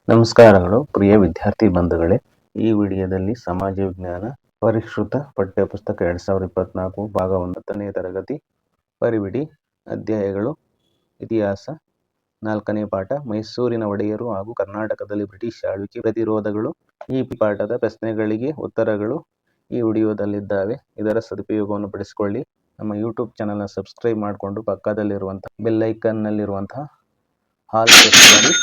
ನಮಸ್ಕಾರಗಳು ಪ್ರಿಯ ವಿದ್ಯಾರ್ಥಿ ಬಂಧುಗಳೇ. ಈ ವಿಡಿಯೋದಲ್ಲಿ ಸಮಾಜ ವಿಜ್ಞಾನ ಪರಿಷ್ಕೃತ ಪಠ್ಯಪುಸ್ತಕ 2024 ಭಾಗ 9ನೇ ತರಗತಿ ಪರಿವಿಡಿ ಅಧ್ಯಾಯಗಳು ಇತಿಹಾಸ 4ನೇ ಪಾಠ ಮೈಸೂರಿನ ಒಡೆಯರು ಹಾಗೂ ಕರ್ನಾಟಕದಲ್ಲಿ ಬ್ರಿಟಿಷ್ ಆಳ್ವಿಕೆ ಪ್ರತಿರೋಧಗಳು. ಈ ಪಾಠದ ಪ್ರಶ್ನೆಗಳಿಗೆ ಉತ್ತರಗಳು ಈ ವಿಡಿಯೋದಲ್ಲಿದ್ದಾವೆ. ಇದರ ಸದುಪಯೋಗವನ್ನು ಪಡಿಸಿಕೊಳ್ಳಿ. ನಮ್ಮ ಯೂಟ್ಯೂಬ್ ಚಾನಲ್ನ ಸಬ್ಸ್ಕ್ರೈಬ್ ಮಾಡಿಕೊಂಡು ಪಕ್ಕದಲ್ಲಿರುವಂತಹ ಬೆಲ್ ಐಕನ್ನಲ್ಲಿರುವಂತಹ ಹಾಲ್ ಪ್ರೆಸ್ ಮಾಡಿ.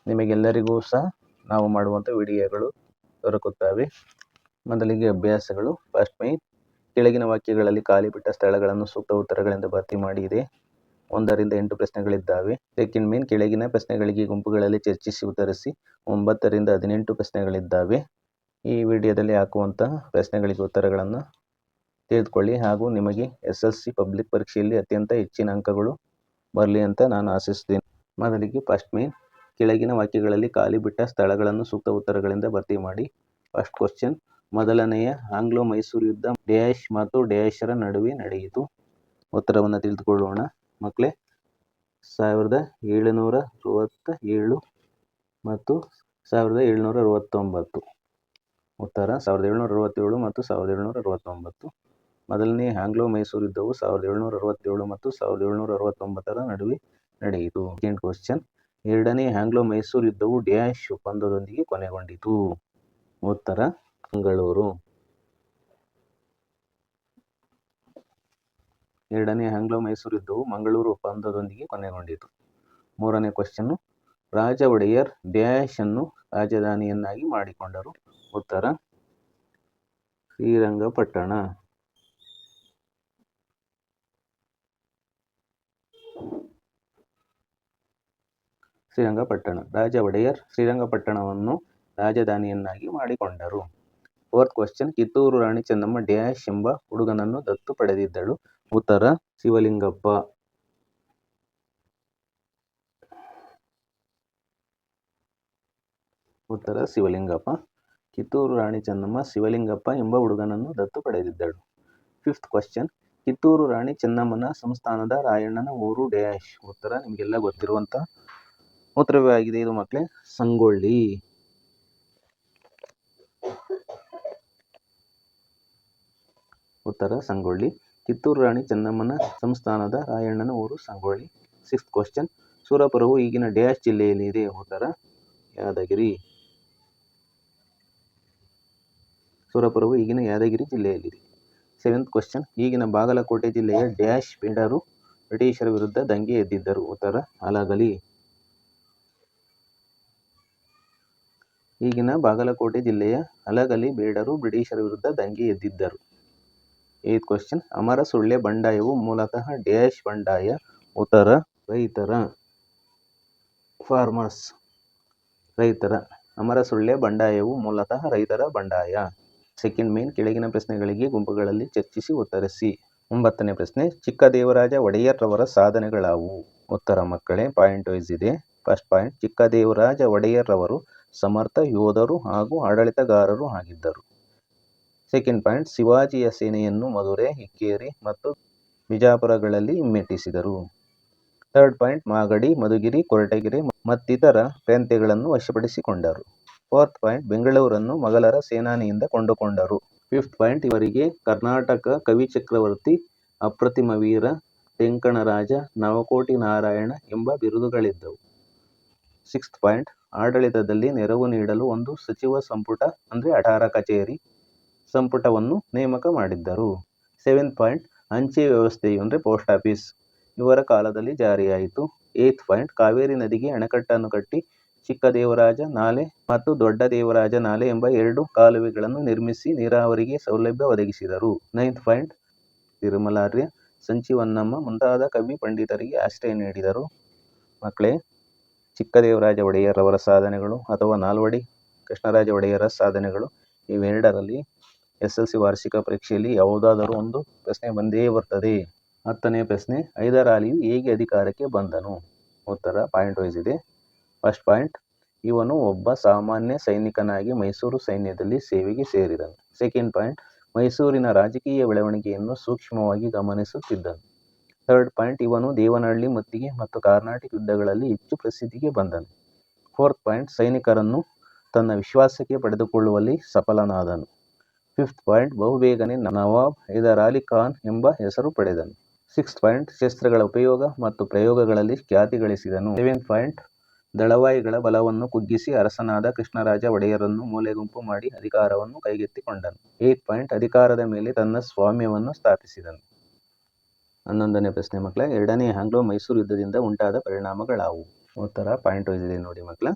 ನಿಮಗೆಲ್ಲರಿಗೂ ಸಹ ನಾವು ಮಾಡುವಂಥ ವಿಡಿಯೋಗಳು ದೊರಕುತ್ತವೆ. ಮೊದಲಿಗೆ ಅಭ್ಯಾಸಗಳು. ಫಸ್ಟ್ ಮೈನ್ ಕೆಳಗಿನ ವಾಕ್ಯಗಳಲ್ಲಿ ಖಾಲಿ ಬಿಟ್ಟ ಸ್ಥಳಗಳನ್ನು ಸೂಕ್ತ ಉತ್ತರಗಳಿಂದ ಭರ್ತಿ ಮಾಡಿದೆ. 1 ರಿಂದ 8 ಪ್ರಶ್ನೆಗಳಿದ್ದಾವೆ. ಸೆಕೆಂಡ್ ಮೈನ್ ಕೆಳಗಿನ ಪ್ರಶ್ನೆಗಳಿಗೆ ಗುಂಪುಗಳಲ್ಲಿ ಚರ್ಚಿಸಿ ಉತ್ತರಿಸಿ. 9 ರಿಂದ 18 ಪ್ರಶ್ನೆಗಳಿದ್ದಾವೆ. ಈ ವಿಡಿಯೋದಲ್ಲಿ ಹಾಕುವಂತಹ ಪ್ರಶ್ನೆಗಳಿಗೆ ಉತ್ತರಗಳನ್ನು ತಿಳಿದುಕೊಳ್ಳಿ ಹಾಗೂ ನಿಮಗೆ SSLC ಪಬ್ಲಿಕ್ ಪರೀಕ್ಷೆಯಲ್ಲಿ ಅತ್ಯಂತ ಹೆಚ್ಚಿನ ಅಂಕಗಳು ಬರಲಿ ಅಂತ ನಾನು ಆಶಿಸ್ತೀನಿ. ಮೊದಲಿಗೆ ಫಸ್ಟ್ ಮೈನ್ ಕೆಳಗಿನ ವಾಕ್ಯಗಳಲ್ಲಿ ಖಾಲಿ ಬಿಟ್ಟ ಸ್ಥಳಗಳನ್ನು ಸೂಕ್ತ ಉತ್ತರಗಳಿಂದ ಭರ್ತಿ ಮಾಡಿ. ಫಸ್ಟ್ ಕ್ವಶನ್, ಮೊದಲನೆಯ ಆಂಗ್ಲೋ ಮೈಸೂರು ಯುದ್ಧ ಡ್ಯಾಶ್ ಮತ್ತು ಡ್ಯಾಶರ ನಡುವೆ ನಡೆಯಿತು. ಉತ್ತರವನ್ನು ತಿಳಿದುಕೊಳ್ಳೋಣ ಮಕ್ಕಳೇ. 1767 ಮತ್ತು 1769. ಉತ್ತರ 1767 ಮತ್ತು 1769. ಮೊದಲನೇ ಆಂಗ್ಲೋ ಮೈಸೂರು ಯುದ್ಧವು 1767 ಮತ್ತು 1769 ನಡುವೆ ನಡೆಯಿತು. ಸೆಕೆಂಡ್ ಕ್ವಶನ್, ಎರಡನೇ ಆಂಗ್ಲೋ ಮೈಸೂರು ಯುದ್ಧವು ಡ್ಯಾಶ್ ಒಪ್ಪಂದದೊಂದಿಗೆ ಕೊನೆಗೊಂಡಿತು. ಉತ್ತರ ಮಂಗಳೂರು. ಎರಡನೇ ಆಂಗ್ಲೋ ಮೈಸೂರು ಯುದ್ಧವು ಮಂಗಳೂರು ಒಪ್ಪಂದದೊಂದಿಗೆ ಕೊನೆಗೊಂಡಿತು. ಮೂರನೇ ಕ್ವಶನ್, ರಾಜ ಒಡೆಯರ್ ಡ್ಯಾಶ್ ಅನ್ನು ರಾಜಧಾನಿಯನ್ನಾಗಿ ಮಾಡಿಕೊಂಡರು. ಉತ್ತರ ಶ್ರೀರಂಗಪಟ್ಟಣ. ರಾಜ ಒಡೆಯರ್ ಶ್ರೀರಂಗಪಟ್ಟಣವನ್ನು ರಾಜಧಾನಿಯನ್ನಾಗಿ ಮಾಡಿಕೊಂಡರು. Fourth question, Kittur Rani Chennamma dash ಎಂಬ ಹುಡುಗನನ್ನು ದತ್ತು ಪಡೆದಿದ್ದಳು. ಉತ್ತರ ಶಿವಲಿಂಗಪ್ಪ. ಉತ್ತರ ಶಿವಲಿಂಗಪ್ಪ. ಕಿತ್ತೂರು ರಾಣಿ ಚೆನ್ನಮ್ಮ ಶಿವಲಿಂಗಪ್ಪ ಎಂಬ ಹುಡುಗನನ್ನು ದತ್ತು ಪಡೆದಿದ್ದಳು. ಫಿಫ್ತ್ ಕ್ವಶನ್, ಕಿತ್ತೂರು ರಾಣಿ ಚೆನ್ನಮ್ಮನ ಸಂಸ್ಥಾನದ ರಾಯಣ್ಣನ ಊರು ಡ್ಯಾಶ್. ಉತ್ತರ ನಿಮಗೆಲ್ಲ ಗೊತ್ತಿರುವಂತ ಉತ್ತರವೇ ಆಗಿದೆ ಇದು ಮಕ್ಕಳೇ, ಸಂಗೊಳ್ಳಿ. ಉತ್ತರ ಸಂಗೊಳ್ಳಿ. ಕಿತ್ತೂರು ರಾಣಿ ಚೆನ್ನಮ್ಮನ ಸಂಸ್ಥಾನದ ರಾಯಣ್ಣನ ಊರು ಸಂಗೊಳ್ಳಿ. ಸಿಕ್ಸ್ತ್ ಕ್ವಶನ್, ಸುರಪುರವು ಈಗಿನ ಡ್ಯಾಶ್ ಜಿಲ್ಲೆಯಲ್ಲಿ ಇದೆ. ಉತ್ತರ ಯಾದಗಿರಿ. ಸುರಪುರವು ಈಗಿನ ಯಾದಗಿರಿ ಜಿಲ್ಲೆಯಲ್ಲಿದೆ. ಸೆವೆಂತ್ ಕ್ವಶನ್, ಈಗಿನ ಬಾಗಲಕೋಟೆ ಜಿಲ್ಲೆಯ ಡ್ಯಾಶ್ ಬೇಡರು ಬ್ರಿಟಿಷರ ವಿರುದ್ಧ ದಂಗೆ ಎದ್ದಿದ್ದರು. ಉತ್ತರ ಹಲಗಲಿ. ಈಗಿನ ಬಾಗಲಕೋಟೆ ಜಿಲ್ಲೆಯ ಹಲಗಲಿ ಬೇಡರು ಬ್ರಿಟಿಷರ ವಿರುದ್ಧ ದಂಗೆ ಎದ್ದಿದ್ದರು. ಏತ್ ಕ್ವಶನ್, ಅಮರ ಸುಳ್ಯ ಬಂಡಾಯವು ಮೂಲತಃ ಡ್ಯಾಶ್ ಬಂಡಾಯ. ಉತ್ತರ ರೈತರ. ಫಾರ್ಮರ್ಸ್. ರೈತರ. ಅಮರ ಸುಳ್ಯ ಬಂಡಾಯವು ಮೂಲತಃ ರೈತರ ಬಂಡಾಯ. ಸೆಕೆಂಡ್ ಮೇನ್ ಕೆಳಗಿನ ಪ್ರಶ್ನೆಗಳಿಗೆ ಗುಂಪುಗಳಲ್ಲಿ ಚರ್ಚಿಸಿ ಉತ್ತರಿಸಿ. 9ನೇ ಪ್ರಶ್ನೆ, ಚಿಕ್ಕದೇವರಾಜ ಒಡೆಯರ್ ರವರ ಸಾಧನೆಗಳಾವುವು. ಉತ್ತರ ಮಕ್ಕಳೇ ಪಾಯಿಂಟ್ ವೈಸ್ ಇದೆ. ಫಸ್ಟ್ ಪಾಯಿಂಟ್, ಚಿಕ್ಕದೇವರಾಜ ಒಡೆಯರ್ ರವರು ಸಮರ್ಥ ಯೋಧರು ಹಾಗೂ ಆಡಳಿತಗಾರರು ಆಗಿದ್ದರು. ಸೆಕೆಂಡ್ ಪಾಯಿಂಟ್, ಶಿವಾಜಿಯ ಸೇನೆಯನ್ನು ಮಧುರೆ, ಇಕ್ಕೇರಿ ಮತ್ತು ಬಿಜಾಪುರಗಳಲ್ಲಿ ಹಿಮ್ಮೆಟ್ಟಿಸಿದರು. ಥರ್ಡ್ ಪಾಯಿಂಟ್, ಮಾಗಡಿ, ಮಧುಗಿರಿ, ಕೊರಟಗೆರೆ ಮತ್ತಿತರ ಪ್ರಾಂತ್ಯಗಳನ್ನು ವಶಪಡಿಸಿಕೊಂಡರು. ಫೋರ್ತ್ ಪಾಯಿಂಟ್, ಬೆಂಗಳೂರನ್ನು ಮೊಘಲರ ಸೇನಾನಿಯಿಂದ ಕೊಂಡುಕೊಂಡರು. ಫಿಫ್ತ್ ಪಾಯಿಂಟ್, ಇವರಿಗೆ ಕರ್ನಾಟಕ ಕವಿ ಚಕ್ರವರ್ತಿ, ಅಪ್ರತಿಮ ವೀರ, ತೆಂಕಣ ರಾಜ, ನವಕೋಟಿ ನಾರಾಯಣ ಎಂಬ ಬಿರುದುಗಳಿದ್ದವು. ಸಿಕ್ಸ್ತ್ ಪಾಯಿಂಟ್, ಆಡಳಿತದಲ್ಲಿ ನೆರವು ನೀಡಲು ಒಂದು ಸಚಿವ ಸಂಪುಟ ಅಂದರೆ 18 ಕಚೇರಿ ಸಂಪುಟವನ್ನು ನೇಮಕ ಮಾಡಿದ್ದರು. ಸೆವೆಂತ್ ಪಾಯಿಂಟ್, ಅಂಚೆ ವ್ಯವಸ್ಥೆಯು ಅಂದರೆ ಪೋಸ್ಟ್ ಆಫೀಸ್ ಇವರ ಕಾಲದಲ್ಲಿ ಜಾರಿಯಾಯಿತು. ಏತ್ ಪಾಯಿಂಟ್, ಕಾವೇರಿ ನದಿಗೆ ಅಣೆಕಟ್ಟನ್ನು ಕಟ್ಟಿ ಚಿಕ್ಕದೇವರಾಜ ನಾಲೆ ಮತ್ತು ದೊಡ್ಡ ದೇವರಾಜ ನಾಲೆ ಎಂಬ 2 ಕಾಲುವೆಗಳನ್ನು ನಿರ್ಮಿಸಿ ನೀರಾವರಿಗೆ ಸೌಲಭ್ಯ ಒದಗಿಸಿದರು. ನೈನ್ತ್ ಪಾಯಿಂಟ್, ತಿರುಮಲಾರ್ಯ, ಸಂಚಿ ಹೊನ್ನಮ್ಮ ಮುಂತಾದ ಕವಿ ಪಂಡಿತರಿಗೆ ಆಶ್ರಯ ನೀಡಿದರು. ಮಕ್ಕಳೇ, ಚಿಕ್ಕದೇವರಾಜ ಒಡೆಯರ್ ಅವರ ಸಾಧನೆಗಳು ಅಥವಾ ನಾಲ್ವಡಿ ಕೃಷ್ಣರಾಜ ಒಡೆಯರ ಸಾಧನೆಗಳು ಇವೆರಡರಲ್ಲಿ SSLC ವಾರ್ಷಿಕ ಪರೀಕ್ಷೆಯಲ್ಲಿ ಯಾವುದಾದರೂ ಒಂದು ಪ್ರಶ್ನೆ ಬಂದೇ ಬರ್ತದೆ. 10ನೇ ಪ್ರಶ್ನೆ, ಹೈದರ್ ಅಲಿಯು ಹೇಗೆ ಅಧಿಕಾರಕ್ಕೆ ಬಂದನು. ಉತ್ತರ ಪಾಯಿಂಟ್ ವೈಸ್ ಇದೆ. ಫಸ್ಟ್ ಪಾಯಿಂಟ್, ಇವನು ಒಬ್ಬ ಸಾಮಾನ್ಯ ಸೈನಿಕನಾಗಿ ಮೈಸೂರು ಸೈನ್ಯದಲ್ಲಿ ಸೇವೆಗೆ ಸೇರಿದನು. ಸೆಕೆಂಡ್ ಪಾಯಿಂಟ್, ಮೈಸೂರಿನ ರಾಜಕೀಯ ಬೆಳವಣಿಗೆಯನ್ನು ಸೂಕ್ಷ್ಮವಾಗಿ ಗಮನಿಸುತ್ತಿದ್ದನು. ಥರ್ಡ್ ಪಾಯಿಂಟ್, ಇವನು ದೇವನಹಳ್ಳಿ ಮುತ್ತಿಗೆ ಮತ್ತು ಕಾರ್ನಾಟಿಕ್ ಯುದ್ಧಗಳಲ್ಲಿ ಹೆಚ್ಚು ಪ್ರಸಿದ್ಧಿಗೆ ಬಂದನು. 4th ಪಾಯಿಂಟ್ ಸೈನಿಕರನ್ನು ತನ್ನ ವಿಶ್ವಾಸಕ್ಕೆ ಪಡೆದುಕೊಳ್ಳುವಲ್ಲಿ ಸಫಲನಾದನು. 5th ಪಾಯಿಂಟ್ ಬಹುಬೇಗನೆ ನವಾಬ್ ಹೈದರ್ ಅಲಿ ಖಾನ್ ಎಂಬ ಹೆಸರು ಪಡೆದನು. 6th ಪಾಯಿಂಟ್ ಶಸ್ತ್ರಗಳ ಉಪಯೋಗ ಮತ್ತು ಪ್ರಯೋಗಗಳಲ್ಲಿ ಖ್ಯಾತಿ ಗಳಿಸಿದನು. 7th ಪಾಯಿಂಟ್ ದಳವಾಯಿಗಳ ಬಲವನ್ನು ಕುಗ್ಗಿಸಿ ಅರಸನಾದ ಕೃಷ್ಣರಾಜ ಒಡೆಯರನ್ನು ಮೂಲೆಗುಂಪು ಮಾಡಿ ಅಧಿಕಾರವನ್ನು ಕೈಗೆತ್ತಿಕೊಂಡನು. 8th ಪಾಯಿಂಟ್ ಅಧಿಕಾರದ ಮೇಲೆ ತನ್ನ ಸ್ವಾಮ್ಯವನ್ನು ಸ್ಥಾಪಿಸಿದನು. 11ನೇ ಪ್ರಶ್ನೆ ಮಕ್ಕಳ, ಎರಡನೇ ಆಂಗ್ಲೋ ಮೈಸೂರು ಯುದ್ಧದಿಂದ ಉಂಟಾದ ಪರಿಣಾಮಗಳಾವು? ಉತ್ತರ ಪಾಯಿಂಟ್ ವೈಸ್ ಇದೆ ನೋಡಿ ಮಕ್ಕಳ.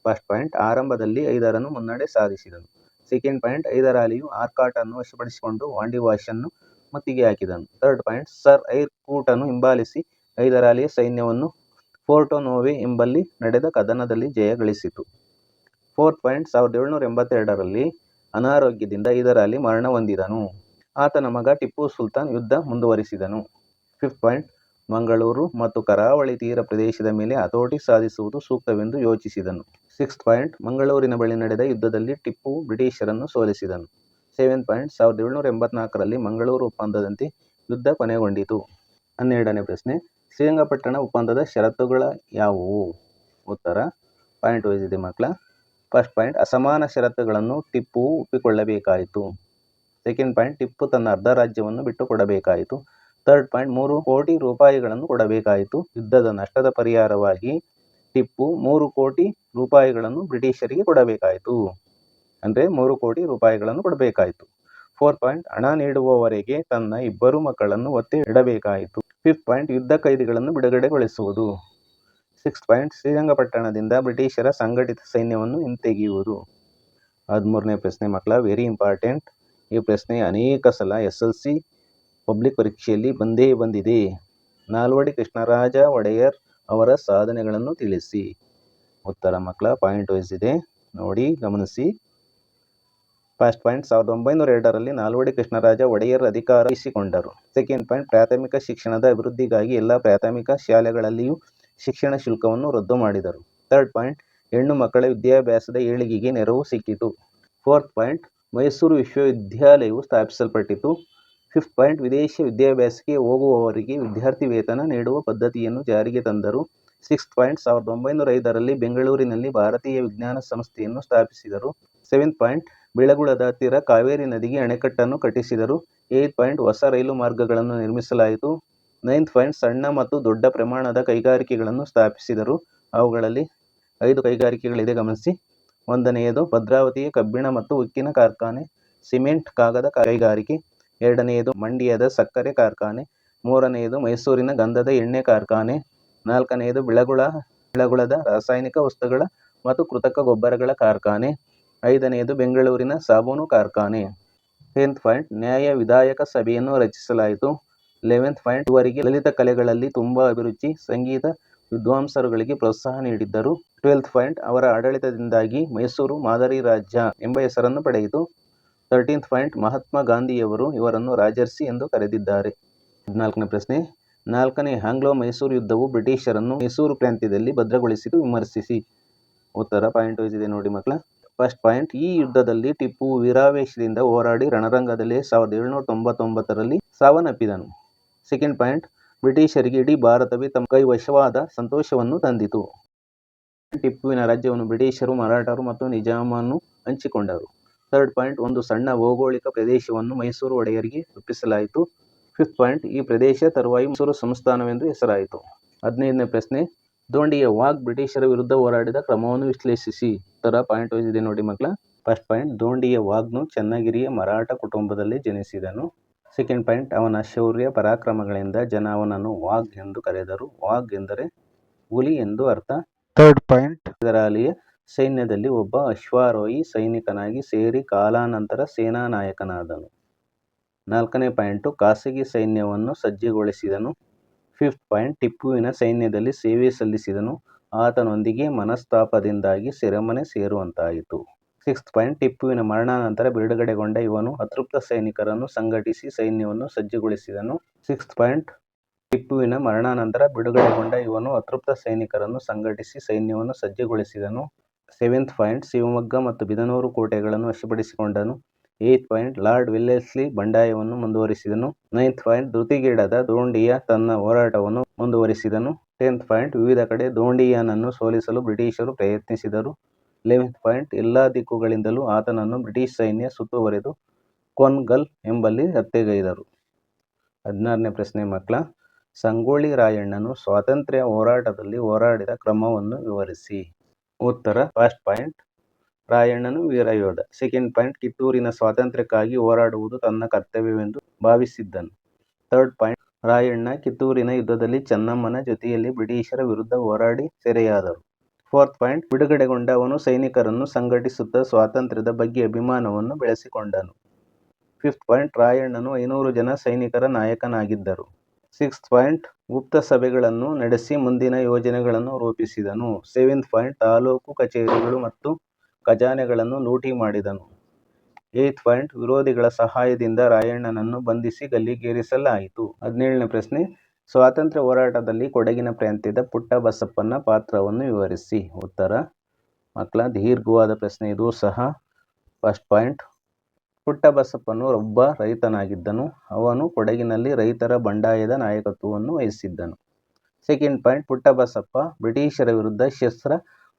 ಫಸ್ಟ್ ಪಾಯಿಂಟ್ ಆರಂಭದಲ್ಲಿ ಹೈದರನು ಮುನ್ನಡೆ ಸಾಧಿಸಿದನು. ಸೆಕೆಂಡ್ ಪಾಯಿಂಟ್ ಹೈದರ್ ಅಲಿಯು ಆರ್ಕಾಟನ್ನು ವಶಪಡಿಸಿಕೊಂಡು ವಾಂಡಿವಾಶನ್ನು ಮುತ್ತಿಗೆ ಹಾಕಿದನು. ಥರ್ಡ್ ಪಾಯಿಂಟ್ ಸರ್ ಐರ್ ಕೂಟನ್ನು ಹಿಂಬಾಲಿಸಿ ಹೈದರ್ ಅಲಿಯ ಸೈನ್ಯವನ್ನು ಫೋರ್ಟೊ ನೋವೆ ಎಂಬಲ್ಲಿ ನಡೆದ ಕದನದಲ್ಲಿ ಜಯ ಗಳಿಸಿತು. ಫೋರ್ತ್ ಪಾಯಿಂಟ್ 1782ರಲ್ಲಿ ಅನಾರೋಗ್ಯದಿಂದ ಹೈದರ್ ಅಲಿ ಮರಣ ಹೊಂದಿದನು. ಆತನ ಮಗ ಟಿಪ್ಪು ಸುಲ್ತಾನ್ ಯುದ್ಧ ಮುಂದುವರಿಸಿದನು. ಫಿಫ್ತ್ ಪಾಯಿಂಟ್ ಮಂಗಳೂರು ಮತ್ತು ಕರಾವಳಿ ತೀರ ಪ್ರದೇಶದ ಮೇಲೆ ಹತೋಟಿ ಸಾಧಿಸುವುದು ಸೂಕ್ತವೆಂದು ಯೋಚಿಸಿದನು. ಸಿಕ್ಸ್ತ್ ಪಾಯಿಂಟ್ ಮಂಗಳೂರಿನ ಬಳಿ ನಡೆದ ಯುದ್ಧದಲ್ಲಿ ಟಿಪ್ಪು ಬ್ರಿಟಿಷರನ್ನು ಸೋಲಿಸಿದನು. ಸೆವೆಂತ್ ಪಾಯಿಂಟ್ 1784ರಲ್ಲಿ ಮಂಗಳೂರು ಒಪ್ಪಂದದಂತೆ ಯುದ್ಧ ಕೊನೆಗೊಂಡಿತು. 12ನೇ ಪ್ರಶ್ನೆ, ಶ್ರೀರಂಗಪಟ್ಟಣ ಒಪ್ಪಂದದ ಷರತ್ತುಗಳ ಯಾವುವು? ಉತ್ತರ ಪಾಯಿಂಟ್ ವೈಸ್ ಇದೆ ಮಕ್ಕಳ. ಫಸ್ಟ್ ಪಾಯಿಂಟ್ ಅಸಮಾನ ಷರತ್ತುಗಳನ್ನು ಟಿಪ್ಪು ಒಪ್ಪಿಕೊಳ್ಳಬೇಕಾಯಿತು. ಸೆಕೆಂಡ್ ಪಾಯಿಂಟ್ ಟಿಪ್ಪು ತನ್ನ ಅರ್ಧ ರಾಜ್ಯವನ್ನು ಬಿಟ್ಟು ಕೊಡಬೇಕಾಯಿತು. ಥರ್ಡ್ ಪಾಯಿಂಟ್ 3 ಕೋಟಿ ರೂಪಾಯಿಗಳನ್ನು ಕೊಡಬೇಕಾಯಿತು. ಯುದ್ಧದ ನಷ್ಟದ ಪರಿಹಾರವಾಗಿ ಟಿಪ್ಪು 3 ಕೋಟಿ ರೂಪಾಯಿಗಳನ್ನು ಬ್ರಿಟಿಷರಿಗೆ ಕೊಡಬೇಕಾಯಿತು. ಅಂದರೆ 3 ಕೋಟಿ ರೂಪಾಯಿಗಳನ್ನು ಕೊಡಬೇಕಾಯಿತು. ಫೋರ್ತ್ ಪಾಯಿಂಟ್ ಹಣ ನೀಡುವವರೆಗೆ ತನ್ನ 2 ಮಕ್ಕಳನ್ನು ಒತ್ತೆ ಇಡಬೇಕಾಯಿತು. ಫಿಫ್ತ್ ಪಾಯಿಂಟ್ ಯುದ್ಧ ಖೈದಿಗಳನ್ನು ಬಿಡುಗಡೆಗೊಳಿಸುವುದು. ಸಿಕ್ಸ್ತ್ ಪಾಯಿಂಟ್ ಶ್ರೀರಂಗಪಟ್ಟಣದಿಂದ ಬ್ರಿಟಿಷರ ಸಂಘಟಿತ ಸೈನ್ಯವನ್ನು ಹಿಂತೆಗೆಯುವುದು. 13ನೇ ಪ್ರಶ್ನೆ ಮಕ್ಕಳ, ವೆರಿ ಇಂಪಾರ್ಟೆಂಟ್. ಈ ಪ್ರಶ್ನೆ ಅನೇಕ ಸಲ SLC ಪಬ್ಲಿಕ್ ಪರೀಕ್ಷೆಯಲ್ಲಿ ಬಂದೇ ಬಂದಿದೆ. ನಾಲ್ವಡಿ ಕೃಷ್ಣರಾಜ ಒಡೆಯರ್ ಅವರ ಸಾಧನೆಗಳನ್ನು ತಿಳಿಸಿ. ಉತ್ತರ ಮಕ್ಕಳ ಪಾಯಿಂಟ್ ವೈಸ್ ಇದೆ ನೋಡಿ, ಗಮನಿಸಿ. ಫಸ್ಟ್ ಪಾಯಿಂಟ್ 1902ರಲ್ಲಿ ನಾಲ್ವಡಿ ಕೃಷ್ಣರಾಜ ಒಡೆಯರ್ ಅಧಿಕಾರ ವಹಿಸಿಕೊಂಡರು. ಸೆಕೆಂಡ್ ಪಾಯಿಂಟ್ ಪ್ರಾಥಮಿಕ ಶಿಕ್ಷಣದ ಅಭಿವೃದ್ಧಿಗಾಗಿ ಎಲ್ಲ ಪ್ರಾಥಮಿಕ ಶಾಲೆಗಳಲ್ಲಿಯೂ ಶಿಕ್ಷಣ ಶುಲ್ಕವನ್ನು ರದ್ದು ಮಾಡಿದರು. ಥರ್ಡ್ ಪಾಯಿಂಟ್ ಹೆಣ್ಣು ಮಕ್ಕಳ ವಿದ್ಯಾಭ್ಯಾಸದ ಏಳಿಗೆಗೆ ನೆರವು ಸಿಕ್ಕಿತು. ಫೋರ್ತ್ ಪಾಯಿಂಟ್ ಮೈಸೂರು ವಿಶ್ವವಿದ್ಯಾಲಯವು ಸ್ಥಾಪಿಸಲ್ಪಟ್ಟಿತು. ಫಿಫ್ತ್ ಪಾಯಿಂಟ್ ವಿದೇಶ ವಿದ್ಯಾಭ್ಯಾಸಕ್ಕೆ ಹೋಗುವವರಿಗೆ ವಿದ್ಯಾರ್ಥಿ ವೇತನ ನೀಡುವ ಪದ್ಧತಿಯನ್ನು ಜಾರಿಗೆ ತಂದರು. ಸಿಕ್ಸ್ತ್ ಪಾಯಿಂಟ್ 1905ರಲ್ಲಿ ಬೆಂಗಳೂರಿನಲ್ಲಿ ಭಾರತೀಯ ವಿಜ್ಞಾನ ಸಂಸ್ಥೆಯನ್ನು ಸ್ಥಾಪಿಸಿದರು. ಸೆವೆಂತ್ ಪಾಯಿಂಟ್ ಬೆಳಗುಳದ ಹತ್ತಿರ ಕಾವೇರಿ ನದಿಗೆ ಅಣೆಕಟ್ಟನ್ನು ಕಟ್ಟಿಸಿದರು. ಏಯ್ತ್ ಪಾಯಿಂಟ್ ಹೊಸ ರೈಲು ಮಾರ್ಗಗಳನ್ನು ನಿರ್ಮಿಸಲಾಯಿತು. ನೈನ್ತ್ ಪಾಯಿಂಟ್ ಸಣ್ಣ ಮತ್ತು ದೊಡ್ಡ ಪ್ರಮಾಣದ ಕೈಗಾರಿಕೆಗಳನ್ನು ಸ್ಥಾಪಿಸಿದರು. ಅವುಗಳಲ್ಲಿ 5 ಕೈಗಾರಿಕೆಗಳಿದೆ, ಗಮನಿಸಿ. 1ನೆಯದು ಭದ್ರಾವತಿಯ ಕಬ್ಬಿಣ ಮತ್ತು ಉಕ್ಕಿನ ಕಾರ್ಖಾನೆ. ಸಿಮೆಂಟ್ ಕಾಗದ ಕೈಗಾರಿಕೆ. 2ನೆಯದು ಮಂಡ್ಯದ ಸಕ್ಕರೆ ಕಾರ್ಖಾನೆ. 3ನೆಯದು ಮೈಸೂರಿನ ಗಂಧದ ಎಣ್ಣೆ ಕಾರ್ಖಾನೆ. 4ನೆಯದು ಬೆಳಗುಳದ ರಾಸಾಯನಿಕ ವಸ್ತುಗಳ ಮತ್ತು ಕೃತಕ ಗೊಬ್ಬರಗಳ ಕಾರ್ಖಾನೆ. 5ನೆಯದು ಬೆಂಗಳೂರಿನ ಸಾಬೂನು ಕಾರ್ಖಾನೆ. 10th ಪಾಯಿಂಟ್ ನ್ಯಾಯ ವಿಧಾಯಕ ಸಭೆಯನ್ನು ರಚಿಸಲಾಯಿತು. 11th ಪಾಯಿಂಟ್ ಇವರಿಗೆ ಲಲಿತ ಕಲೆಗಳಲ್ಲಿ ತುಂಬ ಅಭಿರುಚಿ, ಸಂಗೀತ ವಿದ್ವಾಂಸರುಗಳಿಗೆ ಪ್ರೋತ್ಸಾಹ ನೀಡಿದ್ದರು. 12th ಪಾಯಿಂಟ್ ಅವರ ಆಡಳಿತದಿಂದಾಗಿ ಮೈಸೂರು ಮಾದರಿ ರಾಜ್ಯ ಎಂಬ ಹೆಸರನ್ನು ಪಡೆಯಿತು. 13th ಪಾಯಿಂಟ್ ಮಹಾತ್ಮ ಗಾಂಧಿಯವರು ಇವರನ್ನು ರಾಜರ್ಷಿ ಎಂದು ಕರೆದಿದ್ದಾರೆ. 14ನೇ ಪ್ರಶ್ನೆ, 4ನೇ ಆಂಗ್ಲೋ ಮೈಸೂರು ಯುದ್ಧವು ಬ್ರಿಟಿಷರನ್ನು ಮೈಸೂರು ಪ್ರಾಂತ್ಯದಲ್ಲಿ ಭದ್ರಗೊಳಿಸಿತು, ವಿಮರ್ಶಿಸಿ. ಉತ್ತರ ಪಾಯಿಂಟ್ ವೈಸ್ ಇದೆ ನೋಡಿ ಮಕ್ಕಳ. ಫಸ್ಟ್ ಪಾಯಿಂಟ್ ಈ ಯುದ್ಧದಲ್ಲಿ ಟಿಪ್ಪು ವೀರಾವೇಶದಿಂದ ಹೋರಾಡಿ ರಣರಂಗದಲ್ಲಿ 1799ರಲ್ಲಿ ಸಾವನ್ನಪ್ಪಿದನು. ಸೆಕೆಂಡ್ ಪಾಯಿಂಟ್ ಬ್ರಿಟಿಷರಿಗೆ ಇಡೀ ಭಾರತವೇ ತಮ್ಮ ಕೈವಶವಾದ ಸಂತೋಷವನ್ನು ತಂದಿತು. ಟಿಪ್ಪುವಿನ ರಾಜ್ಯವನ್ನು ಬ್ರಿಟಿಷರು, ಮರಾಠರು ಮತ್ತು ನಿಜಾಮನ್ನು ಹಂಚಿಕೊಂಡರು. ಥರ್ಡ್ ಪಾಯಿಂಟ್ ಒಂದು ಸಣ್ಣ ಭೌಗೋಳಿಕ ಪ್ರದೇಶವನ್ನು ಮೈಸೂರು ಒಡೆಯರಿಗೆ ಒಪ್ಪಿಸಲಾಯಿತು. ಫಿಫ್ತ್ ಪಾಯಿಂಟ್ ಈ ಪ್ರದೇಶ ತರುವಾಯ ಮೈಸೂರು ಸಂಸ್ಥಾನವೆಂದು ಹೆಸರಾಯಿತು. 15ನೇ ಪ್ರಶ್ನೆ, ದೋಂಡಿಯ ವಾಘ್ ಬ್ರಿಟಿಷರ ವಿರುದ್ಧ ಹೋರಾಡಿದ ಕ್ರಮವನ್ನು ವಿಶ್ಲೇಷಿಸಿ. ಉತ್ತರ ಪಾಯಿಂಟ್ ವೈಸ್ ಇದೆ ನೋಡಿ ಮಕ್ಕಳ. ಫಸ್ಟ್ ಪಾಯಿಂಟ್ ದೋಂಡಿಯ ವಾಘ್ನು ಚನ್ನಗಿರಿಯ ಮರಾಠ ಕುಟುಂಬದಲ್ಲಿ ಜನಿಸಿದನು. ಸೆಕೆಂಡ್ ಪಾಯಿಂಟ್ ಅವನ ಶೌರ್ಯ ಪರಾಕ್ರಮಗಳಿಂದ ಜನ ಅವನನ್ನು ವಾಘ್ ಎಂದು ಕರೆದರು. ವಾಘ್ ಎಂದರೆ ಹುಲಿ ಎಂದು ಅರ್ಥ. ಥರ್ಡ್ ಪಾಯಿಂಟ್ ಹೈದರ್ ಅಲಿಯ ಸೈನ್ಯದಲ್ಲಿ ಒಬ್ಬ ಅಶ್ವಾರೋಹಿ ಸೈನಿಕನಾಗಿ ಸೇರಿ ಕಾಲಾನಂತರ ಸೇನಾ ನಾಯಕನಾದನು. 4ನೇ ಪಾಯಿಂಟು ಖಾಸಗಿ ಸೈನ್ಯವನ್ನು ಸಜ್ಜುಗೊಳಿಸಿದನು. ಫಿಫ್ತ್ ಪಾಯಿಂಟ್ ಟಿಪ್ಪುವಿನ ಸೈನ್ಯದಲ್ಲಿ ಸೇವೆ ಸಲ್ಲಿಸಿದನು. ಆತನೊಂದಿಗೆ ಮನಸ್ತಾಪದಿಂದಾಗಿ ಸೆರೆಮನೆ ಸೇರುವಂತಾಯಿತು. ಸಿಕ್ಸ್ತ್ ಪಾಯಿಂಟ್ ಟಿಪ್ಪುವಿನ ಮರಣಾನಂತರ ಬಿಡುಗಡೆಗೊಂಡ ಇವನು ಅತೃಪ್ತ ಸೈನಿಕರನ್ನು ಸಂಘಟಿಸಿ ಸೈನ್ಯವನ್ನು ಸಜ್ಜುಗೊಳಿಸಿದನು. ಸಿಕ್ಸ್ತ್ ಪಾಯಿಂಟ್ ಟಿಪ್ಪುವಿನ ಮರಣಾನಂತರ ಬಿಡುಗಡೆಗೊಂಡ ಇವನು ಅತೃಪ್ತ ಸೈನಿಕರನ್ನು ಸಂಘಟಿಸಿ ಸೈನ್ಯವನ್ನು ಸಜ್ಜುಗೊಳಿಸಿದನು. ಸೆವೆಂತ್ ಪಾಯಿಂಟ್ ಶಿವಮೊಗ್ಗ ಮತ್ತು ಬಿದನೂರು ಕೋಟೆಗಳನ್ನು ವಶಪಡಿಸಿಕೊಂಡನು. ಏಯ್ತ್ ಪಾಯಿಂಟ್ ಲಾರ್ಡ್ ವೆಲ್ಲೆಸ್ಲಿ ಬಂಡಾಯವನ್ನು ಮುಂದುವರಿಸಿದನು. ನೈನ್ತ್ ಪಾಯಿಂಟ್ ಧೃತಿಗೆಡದ ದೋಂಡಿಯ ತನ್ನ ಹೋರಾಟವನ್ನು ಮುಂದುವರಿಸಿದನು. 10th ಪಾಯಿಂಟ್ ವಿವಿಧ ಕಡೆ ಧೋಂಡಿಯಾನನ್ನು ಸೋಲಿಸಲು ಬ್ರಿಟಿಷರು ಪ್ರಯತ್ನಿಸಿದರು. 11th ಪಾಯಿಂಟ್ ಎಲ್ಲ ದಿಕ್ಕುಗಳಿಂದಲೂ ಆತನನ್ನು ಬ್ರಿಟಿಷ್ ಸೈನ್ಯ ಸುತ್ತುವರೆದು ಕೊನ್ಗಲ್ ಎಂಬಲ್ಲಿ ಹತ್ಯೆಗೈದರು. 16ನೇ ಪ್ರಶ್ನೆ ಮಕ್ಕಳ, ಸಂಗೊಳ್ಳಿ ರಾಯಣ್ಣನು ಸ್ವಾತಂತ್ರ್ಯ ಹೋರಾಟದಲ್ಲಿ ಹೋರಾಡಿದ ಕ್ರಮವನ್ನು ವಿವರಿಸಿ. ಉತ್ತರ. ಫಸ್ಟ್ ಪಾಯಿಂಟ್ ರಾಯಣ್ಣನು ವೀರಯೋಧ. ಸೆಕೆಂಡ್ ಪಾಯಿಂಟ್ ಕಿತ್ತೂರಿನ ಸ್ವಾತಂತ್ರ್ಯಕ್ಕಾಗಿ ಹೋರಾಡುವುದು ತನ್ನ ಕರ್ತವ್ಯವೆಂದು ಭಾವಿಸಿದ್ದನು. ಥರ್ಡ್ ಪಾಯಿಂಟ್ ರಾಯಣ್ಣ ಕಿತ್ತೂರಿನ ಯುದ್ಧದಲ್ಲಿ ಚೆನ್ನಮ್ಮನ ಜೊತೆಯಲ್ಲಿ ಬ್ರಿಟಿಷರ ವಿರುದ್ಧ ಹೋರಾಡಿ ಸೆರೆಯಾದರು. ಫೋರ್ತ್ ಪಾಯಿಂಟ್ ಬಿಡುಗಡೆಗೊಂಡ ಅವನು ಸೈನಿಕರನ್ನು ಸಂಘಟಿಸುತ್ತಾ ಸ್ವಾತಂತ್ರ್ಯದ ಬಗ್ಗೆ ಅಭಿಮಾನವನ್ನು ಬೆಳೆಸಿಕೊಂಡನು. ಫಿಫ್ತ್ ಪಾಯಿಂಟ್ ರಾಯಣ್ಣನು 500 ಜನ ಸೈನಿಕರ ನಾಯಕನಾಗಿದ್ದರು. ಸಿಕ್ಸ್ತ್ ಪಾಯಿಂಟ್ ಗುಪ್ತ ಸಭೆಗಳನ್ನು ನಡೆಸಿ ಮುಂದಿನ ಯೋಜನೆಗಳನ್ನು ರೂಪಿಸಿದನು. ಸೆವೆಂತ್ ಪಾಯಿಂಟ್ ತಾಲೂಕು ಕಚೇರಿಗಳು ಮತ್ತು ಖಜಾನೆಗಳನ್ನು ಲೂಟಿ ಮಾಡಿದನು. ಏಯ್ತ್ ಪಾಯಿಂಟ್ ವಿರೋಧಿಗಳ ಸಹಾಯದಿಂದ ರಾಯಣ್ಣನನ್ನು ಬಂಧಿಸಿ ಗಲ್ಲಿಗೇರಿಸಲಾಯಿತು. 17ನೇ ಪ್ರಶ್ನೆ ಸ್ವಾತಂತ್ರ್ಯ ಹೋರಾಟದಲ್ಲಿ ಕೊಡಗಿನ ಪ್ರಾಂತ್ಯದ ಪುಟ್ಟಬಸಪ್ಪನ ಪಾತ್ರವನ್ನು ವಿವರಿಸಿ. ಉತ್ತರ. ಮಕ್ಕಳ ದೀರ್ಘವಾದ ಪ್ರಶ್ನೆ ಇದು ಸಹ. ಫಸ್ಟ್ ಪಾಯಿಂಟ್ ಪುಟ್ಟಬಸಪ್ಪನು ಒಬ್ಬ ರೈತನಾಗಿದ್ದನು. ಅವನು ಕೊಡಗಿನಲ್ಲಿ ರೈತರ ಬಂಡಾಯದ ನಾಯಕತ್ವವನ್ನು ವಹಿಸಿದ್ದನು. ಸೆಕೆಂಡ್ ಪಾಯಿಂಟ್ ಪುಟ್ಟಬಸಪ್ಪ ಬ್ರಿಟಿಷರ ವಿರುದ್ಧ ಶಸ್ತ್ರ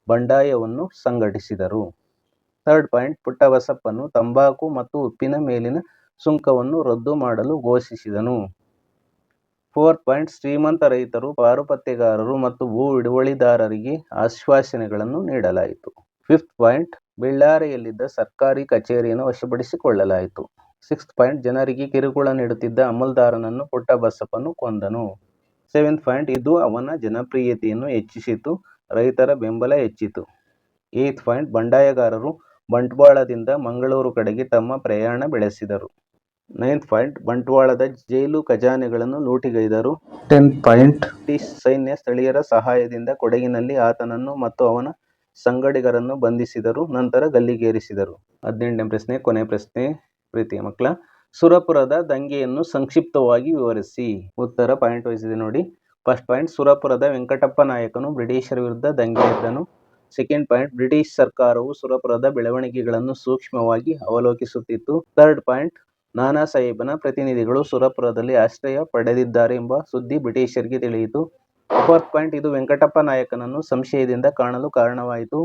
ಬಂಡಾಯವನ್ನು ಸಂಘಟಿಸಿದರು. ಥರ್ಡ್ ಪಾಯಿಂಟ್ ಪುಟ್ಟಬಸಪ್ಪನು ತಂಬಾಕು ಮತ್ತು ಉಪ್ಪಿನ ಮೇಲಿನ ಸುಂಕವನ್ನು ರದ್ದು ಮಾಡಲು ಘೋಷಿಸಿದನು. ಫೋರ್ತ್ ಪಾಯಿಂಟ್ ಶ್ರೀಮಂತ ರೈತರು, ಪಾರುಪತ್ಯಗಾರರು ಮತ್ತು ಭೂ ಹಿಡುವಳಿದಾರರಿಗೆ ಆಶ್ವಾಸನೆಗಳನ್ನು ನೀಡಲಾಯಿತು. ಫಿಫ್ತ್ ಪಾಯಿಂಟ್ ಬೆಳ್ಳಾರೆಯಲ್ಲಿದ್ದ ಸರ್ಕಾರಿ ಕಚೇರಿಯನ್ನು ವಶಪಡಿಸಿಕೊಳ್ಳಲಾಯಿತು. ಸಿಕ್ಸ್ತ್ ಪಾಯಿಂಟ್ ಜನರಿಗೆ ಕಿರುಕುಳ ನೀಡುತ್ತಿದ್ದ ಅಮಲ್ದಾರನನ್ನು ಪುಟ್ಟಬಸಪ್ಪನು ಕೊಂದನು. ಸೆವೆಂತ್ ಪಾಯಿಂಟ್ ಇದು ಅವನ ಜನಪ್ರಿಯತೆಯನ್ನು ಹೆಚ್ಚಿಸಿತು, ರೈತರ ಬೆಂಬಲ ಹೆಚ್ಚಿತು. ಏಯ್ತ್ ಪಾಯಿಂಟ್ ಬಂಡಾಯಗಾರರು ಬಂಟ್ವಾಳದಿಂದ ಮಂಗಳೂರು ಕಡೆಗೆ ತಮ್ಮ ಪ್ರಯಾಣ ಬೆಳೆಸಿದರು. ನೈನ್ತ್ ಪಾಯಿಂಟ್ ಬಂಟ್ವಾಳದ ಜೈಲು ಖಜಾನೆಗಳನ್ನು ಲೂಟಿಗೈದರು. 10th ಪಾಯಿಂಟ್ ಬ್ರಿಟಿಷ್ ಸೈನ್ಯ ಸ್ಥಳೀಯರ ಸಹಾಯದಿಂದ ಕೊಡಗಿನಲ್ಲಿ ಆತನನ್ನು ಮತ್ತು ಅವನ ಸಂಗಡಿಗರನ್ನು ಬಂಧಿಸಿದರು, ನಂತರ ಗಲ್ಲಿಗೇರಿಸಿದರು. 18ನೇ ಪ್ರಶ್ನೆ ಕೊನೆ ಪ್ರಶ್ನೆ ಪ್ರೀತಿಯ ಮಕ್ಕಳ, ಸುರಪುರದ ದಂಗೆಯನ್ನು ಸಂಕ್ಷಿಪ್ತವಾಗಿ ವಿವರಿಸಿ. ಉತ್ತರ ಪಾಯಿಂಟ್ ವೈಸ್ ಇದೆ ನೋಡಿ. ಫಸ್ಟ್ ಪಾಯಿಂಟ್ ಸುರಪುರದ ವೆಂಕಟಪ್ಪ ನಾಯಕನು ಬ್ರಿಟಿಷರ ವಿರುದ್ಧ ದಂಗೆ ಎದ್ದನು. ಸೆಕೆಂಡ್ ಪಾಯಿಂಟ್ ಬ್ರಿಟಿಷ್ ಸರ್ಕಾರವು ಸುರಪುರದ ಬೆಳವಣಿಗೆಗಳನ್ನು ಸೂಕ್ಷ್ಮವಾಗಿ ಅವಲೋಕಿಸುತ್ತಿತ್ತು. ಥರ್ಡ್ ಪಾಯಿಂಟ್ ನಾನಾ ಸಾಹೇಬನ ಪ್ರತಿನಿಧಿಗಳು ಸುರಪುರದಲ್ಲಿ ಆಶ್ರಯ ಪಡೆದಿದ್ದಾರೆ ಎಂಬ ಸುದ್ದಿ ಬ್ರಿಟಿಷರಿಗೆ ತಿಳಿಯಿತು. ಫೋರ್ತ್ ಪಾಯಿಂಟ್ ಇದು ವೆಂಕಟಪ್ಪ ನಾಯಕನನ್ನು ಸಂಶಯದಿಂದ ಕಾಣಲು ಕಾರಣವಾಯಿತು.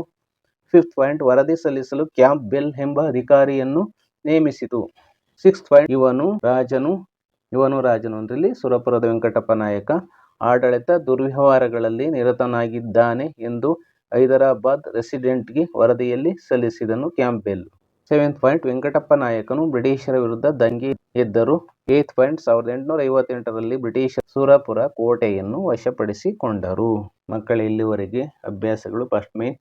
ಫಿಫ್ತ್ ಪಾಯಿಂಟ್ ವರದಿ ಸಲ್ಲಿಸಲು ಕ್ಯಾಂಪ್ ಬೆಲ್ ಎಂಬ ಅಧಿಕಾರಿಯನ್ನು ನೇಮಿಸಿತು. ಸಿಕ್ಸ್ತ್ ಪಾಯಿಂಟ್ ಇವನು ರಾಜನು ಅಂದ್ರೆ ಸುರಪುರದ ವೆಂಕಟಪ್ಪ ನಾಯಕ ಆಡಳಿತ ದುರ್ವ್ಯವಹಾರಗಳಲ್ಲಿ ನಿರತನಾಗಿದ್ದಾನೆ ಎಂದು ಹೈದರಾಬಾದ್ ರೆಸಿಡೆಂಟ್ಗೆ ವರದಿಯಲ್ಲಿ ಸಲ್ಲಿಸಿದನು Campbell. Seventh point Venkatappa ನಾಯಕನು ಬ್ರಿಟಿಷರ ವಿರುದ್ಧ ದಂಗೆ ಎದ್ದರು. ಏಯ್ತ್ ಪಾಯಿಂಟ್ 1858ರಲ್ಲಿ ಬ್ರಿಟಿಷರು ಸುರಪುರ ಕೋಟೆಯನ್ನು ವಶಪಡಿಸಿಕೊಂಡರು. ಮಕ್ಕಳ ಇಲ್ಲಿವರೆಗೆ ಅಭ್ಯಾಸಗಳು. ಫಸ್ಟ್ ಮೇನ್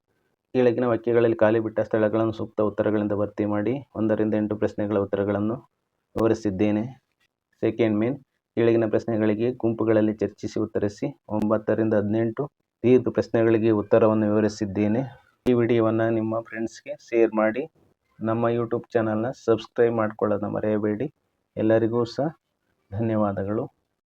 ಕೆಳಗಿನ ವಾಕ್ಯಗಳಲ್ಲಿ ಖಾಲಿ ಬಿಟ್ಟ ಸ್ಥಳಗಳನ್ನು ಸೂಕ್ತ ಉತ್ತರಗಳಿಂದ ಭರ್ತಿ ಮಾಡಿ. 1ರಿಂದ 8 ಪ್ರಶ್ನೆಗಳ ಉತ್ತರಗಳನ್ನು ವಿವರಿಸಿದ್ದೇನೆ. ಸೆಕೆಂಡ್ ಮೇನ್ ಕೆಳಗಿನ ಪ್ರಶ್ನೆಗಳಿಗೆ ಗುಂಪುಗಳಲ್ಲಿ ಚರ್ಚಿಸಿ ಉತ್ತರಿಸಿ. 9ರಿಂದ 18 ದೀರ್ಘ ಪ್ರಶ್ನೆಗಳಿಗೆ ಉತ್ತರವನ್ನು ವಿವರಿಸಿದ್ದೇನೆ. ಈ ವಿಡಿಯೋವನ್ನು ನಿಮ್ಮ ಫ್ರೆಂಡ್ಸ್ಗೆ ಶೇರ್ ಮಾಡಿ. ನಮ್ಮ ಯೂಟ್ಯೂಬ್ ಚಾನಲ್ನ ಸಬ್ಸ್ಕ್ರೈಬ್ ಮಾಡ್ಕೊಳ್ಳೋದನ್ನ ಮರೆಯಬೇಡಿ. ಎಲ್ಲರಿಗೂ ಸಹ ಧನ್ಯವಾದಗಳು.